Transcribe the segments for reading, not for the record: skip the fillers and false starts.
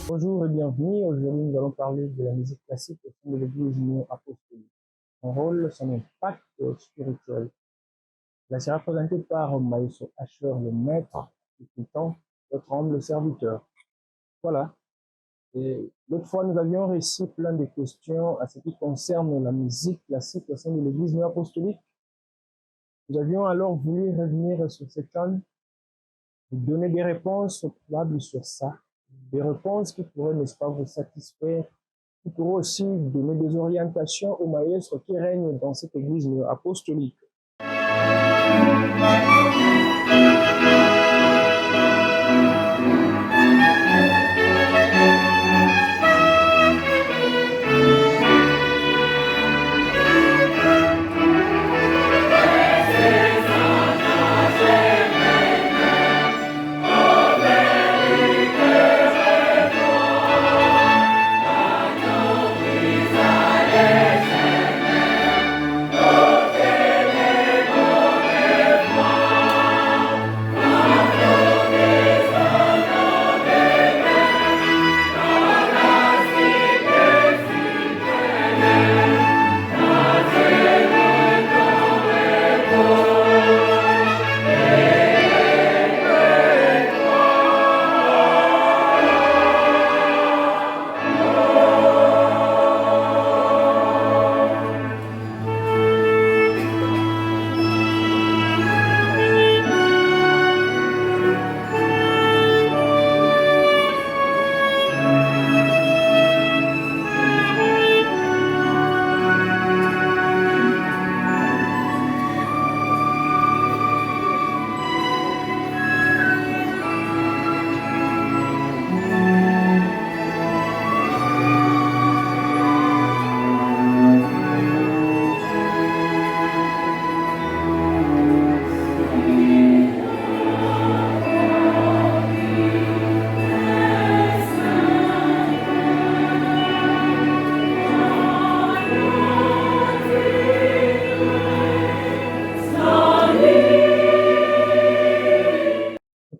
Bonjour et bienvenue. Aujourd'hui, nous allons parler de la musique classique au sein de l'Église néo-apostolique. Son rôle, son impact spirituel. Elle sera représentée par Maestro Asher, le maître, et Titan, notre humble serviteur. Voilà. Et l'autre fois, nous avions réussi plein de questions à ce qui concerne la musique classique au sein de l'Église néo-apostolique. Nous avions alors voulu revenir sur ces thèmes, vous donner des réponses probables sur ça, des réponses qui pourraient, n'est-ce pas, vous satisfaire, qui pourraient aussi donner des orientations aux maîtres qui règnent dans cette église apostolique.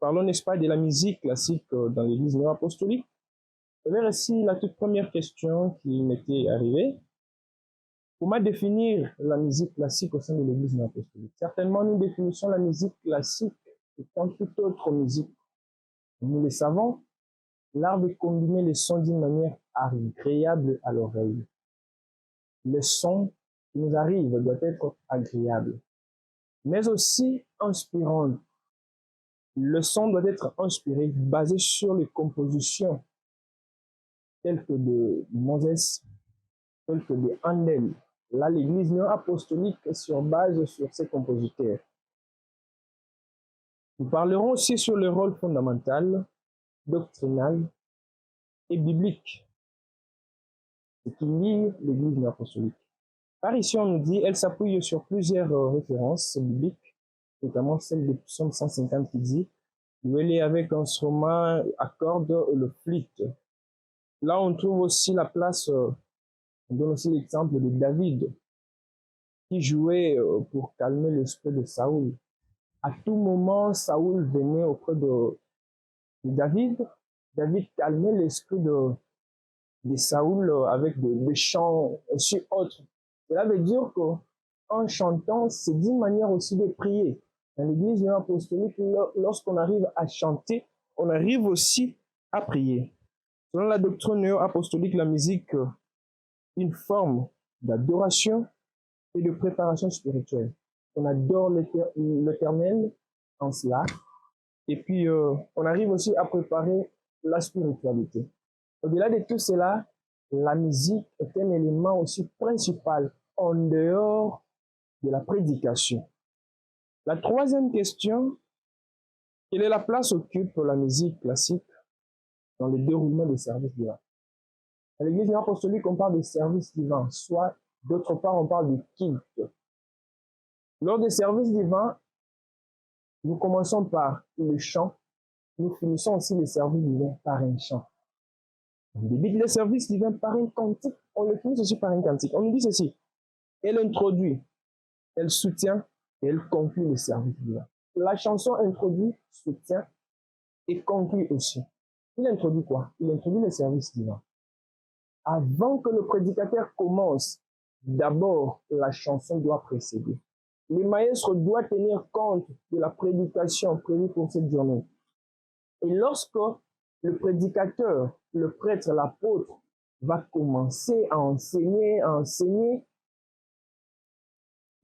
Parlons, n'est-ce pas, de la musique classique dans l'église néo-apostolique. Je vais ici la toute première question qui m'était arrivée. Comment définir la musique classique au sein de l'église néo-apostolique? Certainement, nous définissons la musique classique comme toute autre musique. Nous le savons, l'art de combiner les sons d'une manière agréable à l'oreille. Le son qui nous arrive doit être agréable, mais aussi inspirant. Le son doit être inspiré, basé sur les compositions telles que de Moses, telles que de Handel. Là, l'église néo-apostolique sur base sur ces compositeurs. Nous parlerons aussi sur le rôle fondamental, doctrinal et biblique, ce qui lie l'église néo-apostolique. Par ici, on nous dit, elle s'appuie sur plusieurs références bibliques, notamment celle de Psaume 150 qui dit, jouez-les avec instrument à cordes et le flûte. Là, on trouve aussi la place, on donne aussi l'exemple de David, qui jouait pour calmer l'esprit de Saoul. À tout moment, Saoul venait auprès de David. David calmait l'esprit de Saoul avec des chants aussi autres. Cela veut dire qu'en chantant, c'est d'une manière aussi de prier. Dans l'église néo-apostolique, lorsqu'on arrive à chanter, on arrive aussi à prier. Selon la doctrine néo-apostolique, la musique est une forme d'adoration et de préparation spirituelle. On adore l'Éternel en cela. Et puis, on arrive aussi à préparer la spiritualité. Au-delà de tout cela, la musique est un élément aussi principal en dehors de la prédication. La troisième question, quelle est la place occupe la musique classique dans le déroulement des services divins? À l'église apostolique, on parle de services divins, soit d'autre part, on parle de culte. Lors des services divins, nous commençons par le chant, nous finissons aussi les services divins par un chant. On débute les services divins par un cantique, on le finit aussi par un cantique. On nous dit ceci, elle introduit, elle soutient et elle conclut le service divin. La chanson introduit, soutient et conclut aussi. Il introduit quoi? Il introduit le service divin. Avant que le prédicateur commence, d'abord, la chanson doit précéder. Le maître doit tenir compte de la prédication prévue pour cette journée. Et lorsque le prédicateur, le prêtre, l'apôtre, va commencer à enseigner,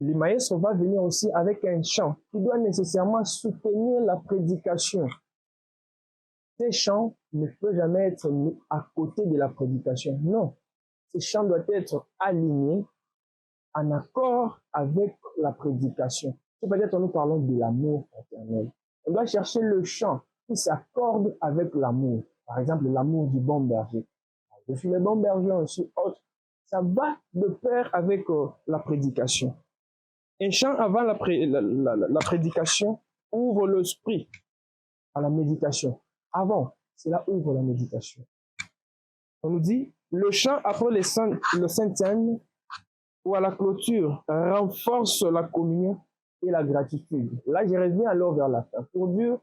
le maître va venir aussi avec un chant qui doit nécessairement soutenir la prédication. Ces chants ne peuvent jamais être mis à côté de la prédication. Non, ces chants doivent être alignés en accord avec la prédication. Peut-être nous parlons de l'amour fraternel. On doit chercher le chant qui s'accorde avec l'amour. Par exemple, l'amour du bon berger. Je suis le bon berger, je suis autre. Ça va de pair avec la prédication. Un chant avant la prédication ouvre l'esprit à la méditation. Avant, cela ouvre la méditation. On nous dit, le chant après le saint hymne ou à la clôture renforce la communion et la gratitude. Là, je reviens alors vers la fin. Pour Dieu,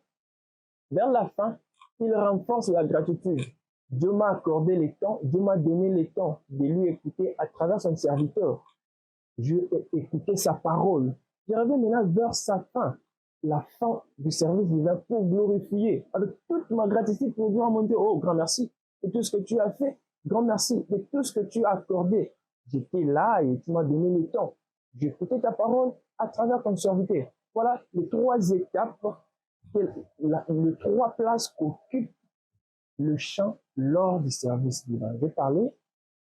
vers la fin, il renforce la gratitude. Dieu m'a accordé les temps, Dieu m'a donné les temps de lui écouter à travers son serviteur. Je ai écouté sa parole. Je reviens maintenant vers sa fin, la fin du service divin pour glorifier avec toute ma gratitude pour Dieu à mon Dieu. Oh, grand merci de tout ce que tu as fait. Grand merci de tout ce que tu as accordé. J'étais là et tu m'as donné le temps. J'ai écouté ta parole à travers ton serviteur. Voilà les trois étapes, les trois places qu'occupe le chant lors du service divin. Je vais parler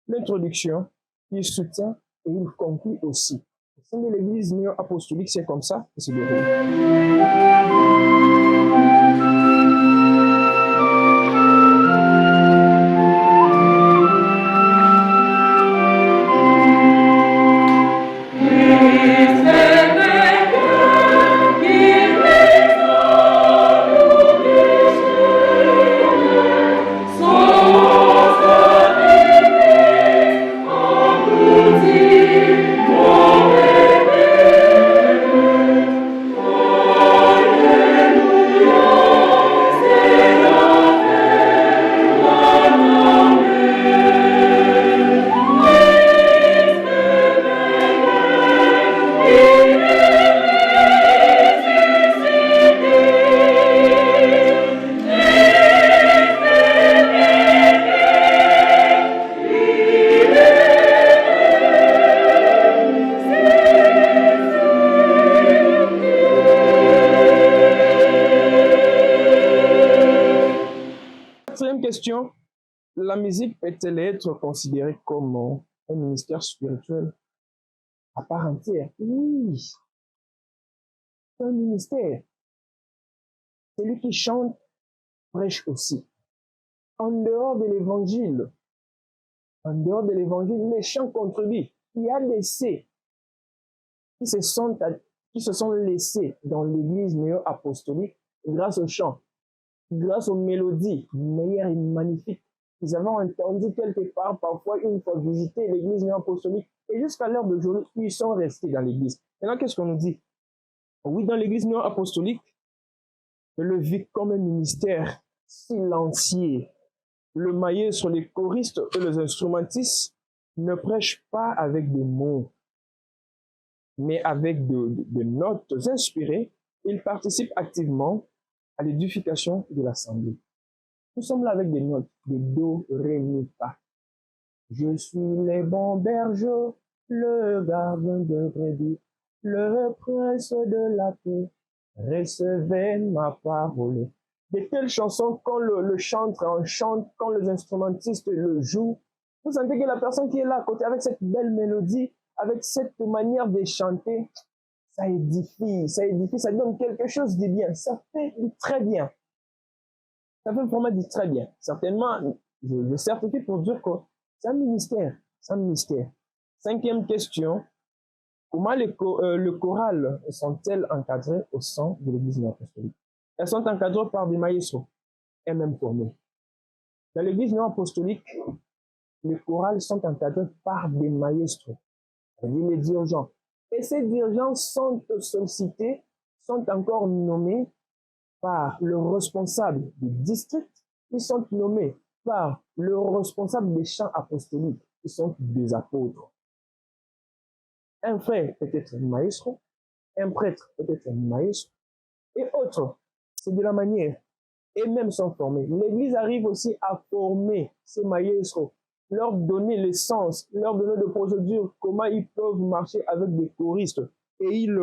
l'introduction, il soutient et il conclut aussi. Au sein de l'église néo-apostolique, c'est comme ça que c'est déroulé. Quatrième question, la musique peut-elle être considérée comme un ministère spirituel à part entière? Oui, c'est un ministère. Celui qui chante prêche aussi. En dehors de l'évangile, les chants contribuent. Il y a des laissés qui se sont laissés dans l'église néo-apostolique grâce aux chants, grâce aux mélodies meilleures et magnifiques. Ils avaient entendu quelque part, parfois une fois visité l'église néo-apostolique, et jusqu'à l'heure d'aujourd'hui, ils sont restés dans l'église. Maintenant, qu'est-ce qu'on nous dit? Oui, dans l'église néo-apostolique, le vit comme un ministère silencieux. Le maître, les choristes et les instrumentistes ne prêchent pas avec des mots, mais avec de notes inspirées. Ils participent activement à l'édification de l'assemblée. Nous sommes là avec des notes, des do, ré, mi, fa. Je suis les bons bergers, le gardien de brebis, le prince de la paix, recevez ma parole. De telles chansons, quand le chanteur chante, quand les instrumentistes le jouent, vous sentez que la personne qui est là à côté, avec cette belle mélodie, avec cette manière de chanter, ça édifie, ça donne quelque chose de bien, ça fait du très bien. Ça fait vraiment du très bien. Certainement, je certifie pour dire que c'est un ministère, c'est un ministère. Cinquième question, comment le choral sont-elles encadrées au sein de l'église néo-apostolique? Elles sont encadrées par des maestros, et même formés. Dans l'église néo-apostolique, les chorales sont encadrées par des maestros, c'est-à-dire les dirigeants. Et ces dirigeants sont sollicités, sont encore nommés par le responsable du district ils sont nommés par le responsable des chants apostoliques, qui sont des apôtres. Un frère peut être maestro, un prêtre peut être maestro, et autres. C'est de la manière. Et même sont formés. L'Église arrive aussi à former ces maestros, leur donner le sens, leur donner des procédures, comment ils peuvent marcher avec des choristes. Et ils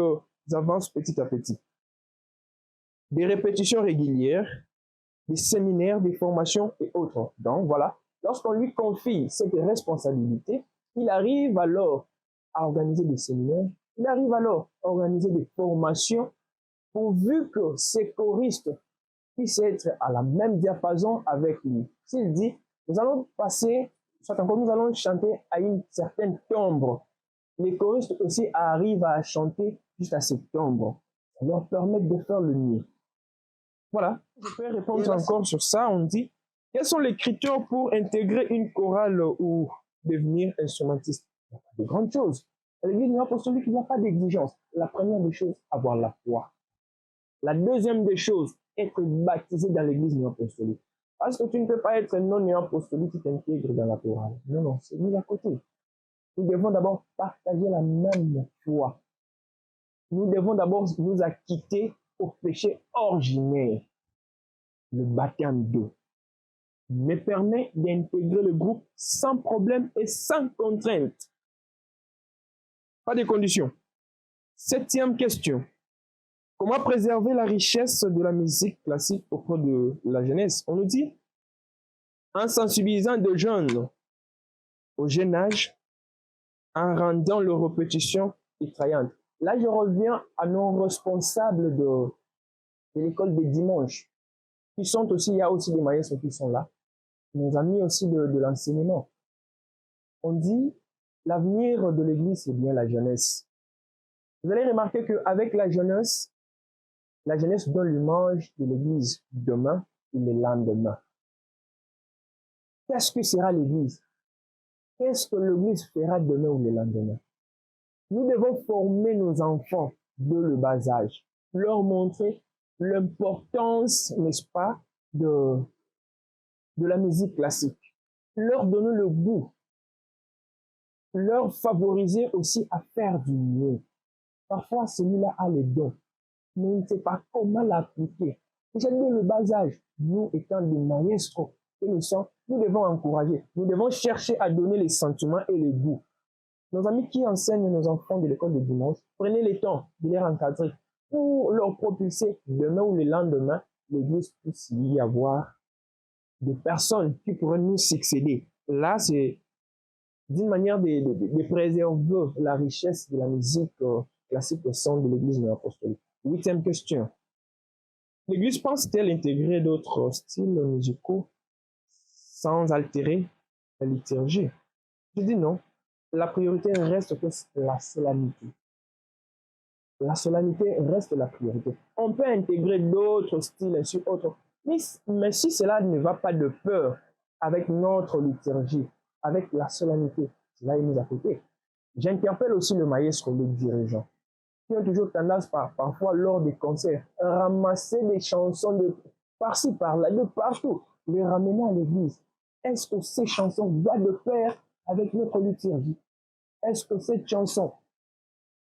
avancent petit à petit. Des répétitions régulières, des séminaires, des formations et autres. Donc voilà, lorsqu'on lui confie cette responsabilité, il arrive alors à organiser des séminaires, il arrive alors à organiser des formations pourvu que ces choristes puissent être à la même diapason avec lui. S'il dit, nous allons passer, soit encore nous allons chanter à une certaine timbre, les choristes aussi arrivent à chanter jusqu'à cette timbre. Ça leur permet de faire le mieux. Voilà, je peux répondre encore sur ça. On dit, quels sont les critères pour intégrer une chorale ou devenir instrumentiste? Il n'y a pas de grandes choses. À l'Église apostolique, il n'y a pas d'exigence. La première des choses, avoir la foi. La deuxième des choses, être baptisé dans l'Église apostolique. Parce que tu ne peux pas être non apostolique qui t'intègre dans la chorale. Non, non, c'est mis à côté. Nous devons d'abord partager la même foi. Nous devons d'abord nous acquitter au péché ordinaire. Le baptême d'eau me permet d'intégrer le groupe sans problème et sans contrainte. Pas de conditions. Septième question. Comment préserver la richesse de la musique classique auprès de la jeunesse? On nous dit, en sensibilisant de jeunes au jeune âge, en rendant leur répétition effrayante. Là, je reviens à nos responsables de l'école des dimanches, qui sont aussi, il y a aussi des maîtres qui sont là, nos amis aussi de l'enseignement. On dit, l'avenir de l'Église, c'est bien la jeunesse. Vous allez remarquer qu'avec la jeunesse donne l'image de l'Église demain et le lendemain. Qu'est-ce que sera l'Église? Qu'est-ce que l'Église fera demain ou le lendemain? Nous devons former nos enfants de le bas âge, leur montrer l'importance, n'est-ce pas, de la musique classique, leur donner le goût, leur favoriser aussi à faire du mieux. Parfois, celui-là a les dons, mais il ne sait pas comment l'appliquer. Déjà, dès le bas âge, nous étant des maestros que nous sommes, nous devons encourager, nous devons chercher à donner les sentiments et les goûts. Nos amis qui enseignent nos enfants de l'école de dimanche, prenez le temps de les encadrer pour leur propulser demain ou le lendemain, l'Église puisse y avoir des personnes qui pourraient nous succéder. Là, c'est d'une manière de préserver la richesse de la musique classique au sein de l'Église apostolique. Huitième question. L'Église pense-t-elle intégrer d'autres styles musicaux sans altérer la liturgie? Je dis non. La priorité reste que la solennité. La solennité reste la priorité. On peut intégrer d'autres styles sur autres, mais si cela ne va pas de peur avec notre liturgie, avec la solennité, cela est mis à côté. J'interpelle aussi le maestro, le dirigeant, qui ont toujours tendance, parfois lors des concerts, à ramasser des chansons de par-ci, par-là, de partout, les ramener à l'église. Est-ce que ces chansons vont de pair avec notre liturgie? Est-ce que cette chanson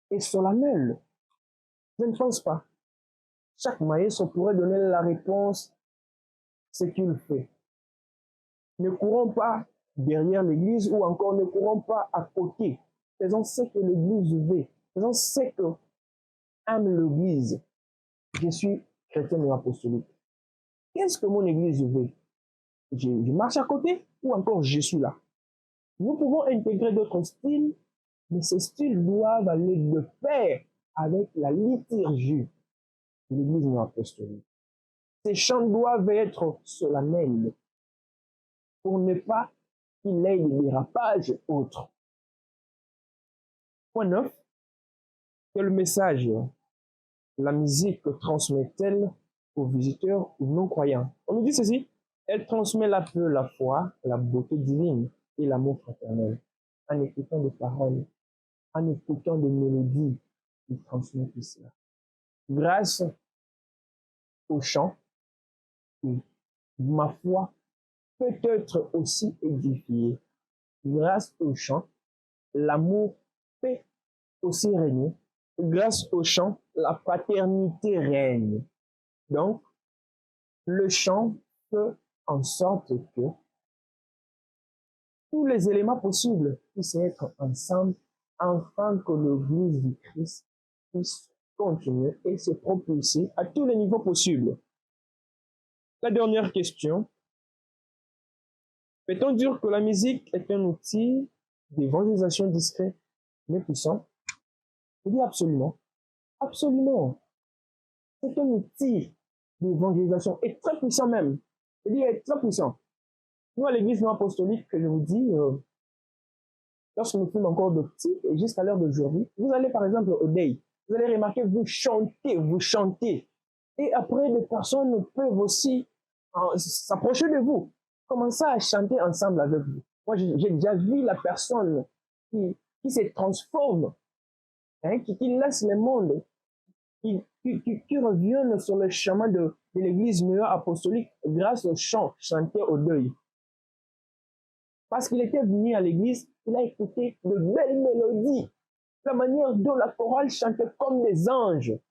est solennelle? Je ne pense pas. Chaque maestro pourrait donner la réponse, ce qu'il fait. Ne courons pas derrière l'église ou encore ne courons pas à côté. Faisons ce que l'église veut. Faisons ce que aime l'église. Je suis chrétien et apostolique. Qu'est-ce que mon église veut? Je marche à côté ou encore je suis là? Nous pouvons intégrer d'autres styles, mais ces styles doivent aller de pair avec la liturgie de l'église apostolique. Ces chants doivent être solennels pour ne pas qu'il ait des dérapages autres. Point 9. Quel message la musique transmet-elle aux visiteurs ou non-croyants? On nous dit ceci, elle transmet la foi, la beauté divine et l'amour fraternel. En écoutant des paroles, en écoutant des mélodies, il transmet tout cela. Grâce au chant et ma foi peut être aussi édifiée. Grâce au chant, l'amour peut aussi régner. Grâce au chant, la fraternité règne. Donc, le chant fait en sorte que tous les éléments possibles puissent être ensemble afin que l'Église du Christ puisse continuer et se propulser à tous les niveaux possibles. La dernière question. Peut-on dire que la musique est un outil d'évangélisation discret mais puissant? Je dis absolument. Absolument. C'est un outil d'évangélisation et très puissant même. Je dis très puissant. Nous, à l'église non apostolique, que je vous dis, lorsque nous fûmes encore de petits et jusqu'à l'heure d'aujourd'hui, vous allez par exemple au Day, vous allez remarquer, vous chantez. Et après, des personnes peuvent aussi s'approcher de vous, commencer à chanter ensemble avec vous. Moi, j'ai déjà vu la personne qui se transforme, hein, qui laisse le monde, qui reviennent sur le chemin de l'église néo-apostolique grâce au chant chanté au deuil. Parce qu'il était venu à l'église, il a écouté de belles mélodies, la manière dont la chorale chantait comme des anges. Et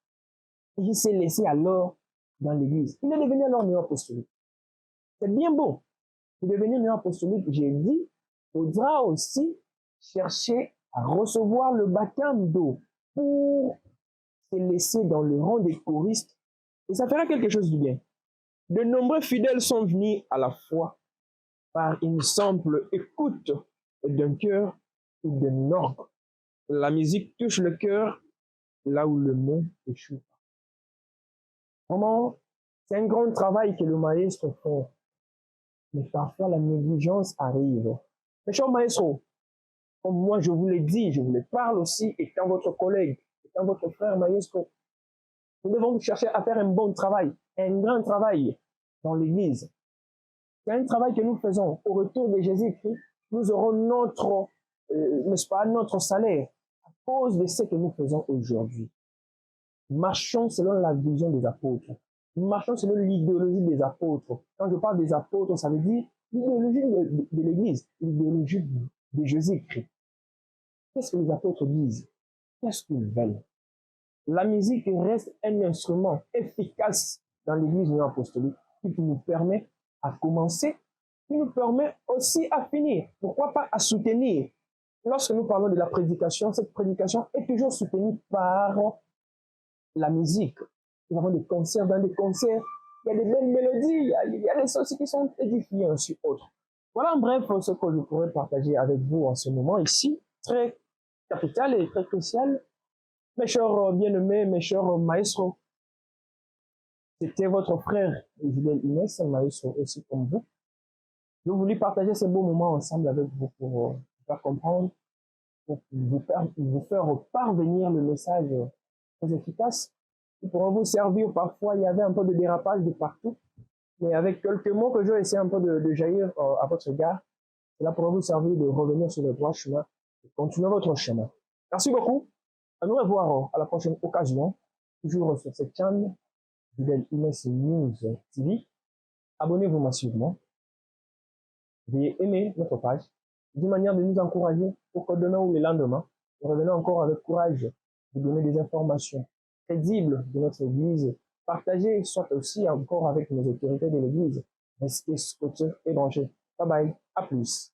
il s'est laissé alors dans l'église. Il est devenu alors néo-apostolique. C'est bien beau. Il est devenu néo-apostolique. J'ai dit, il faudra aussi chercher à recevoir le baptême d'eau pour se laisser dans le rang des choristes. Et ça fera quelque chose de bien. De nombreux fidèles sont venus à la foi par une simple écoute d'un cœur ou d'un orgue. La musique touche le cœur là où le mot échoue. Vraiment, c'est un grand travail que le maestro fait. Mais parfois, la négligence arrive. Mes chers maestros, comme moi je vous l'ai dit, je vous le parle aussi, étant votre collègue, étant votre frère maestro, nous devons chercher à faire un bon travail, un grand travail dans l'Église. C'est un travail que nous faisons. Au retour de Jésus-Christ, nous aurons notre, n'est-ce pas, notre salaire à cause de ce que nous faisons aujourd'hui. Marchons selon la vision des apôtres. Marchons selon l'idéologie des apôtres. Quand je parle des apôtres, ça veut dire l'idéologie de l'Église, l'idéologie de Jésus-Christ. Qu'est-ce que les apôtres disent? Qu'est-ce qu'ils veulent? La musique reste un instrument efficace dans l'Église néo-apostolique qui nous permet à commencer, qui nous permet aussi à finir. Pourquoi pas à soutenir? Lorsque nous parlons de la prédication, cette prédication est toujours soutenue par la musique. Nous avons des concerts, dans des concerts, il y a des belles mélodies, il y a des choses qui sont édifiées ainsi autres. Voilà en bref ce que je pourrais partager avec vous en ce moment ici, très capital et très crucial. Mes chers bien-aimés, mes chers maestros, c'était votre frère, Fidèle Inès, un maestro aussi comme vous. Je voulais partager ces beaux moments ensemble avec vous pour vous faire comprendre, pour vous faire parvenir le message très efficace. Qui pourra vous servir parfois, il y avait un peu de dérapage de partout, mais avec quelques mots que je vais essayer un peu de jaillir à votre égard, cela pourra vous servir de revenir sur le droit chemin et continuer votre chemin. Merci beaucoup. À nous revoir à la prochaine occasion, toujours sur cette chaîne, Fidèle Inès News TV. Abonnez-vous massivement. Veuillez aimer notre page, d'une manière de nous encourager pour que demain ou le lendemain, nous revenons encore avec courage de donner des informations crédibles de notre Église, partagées soit aussi encore avec nos autorités de l'Église. Restez scotchés et branchés. Bye bye, à plus.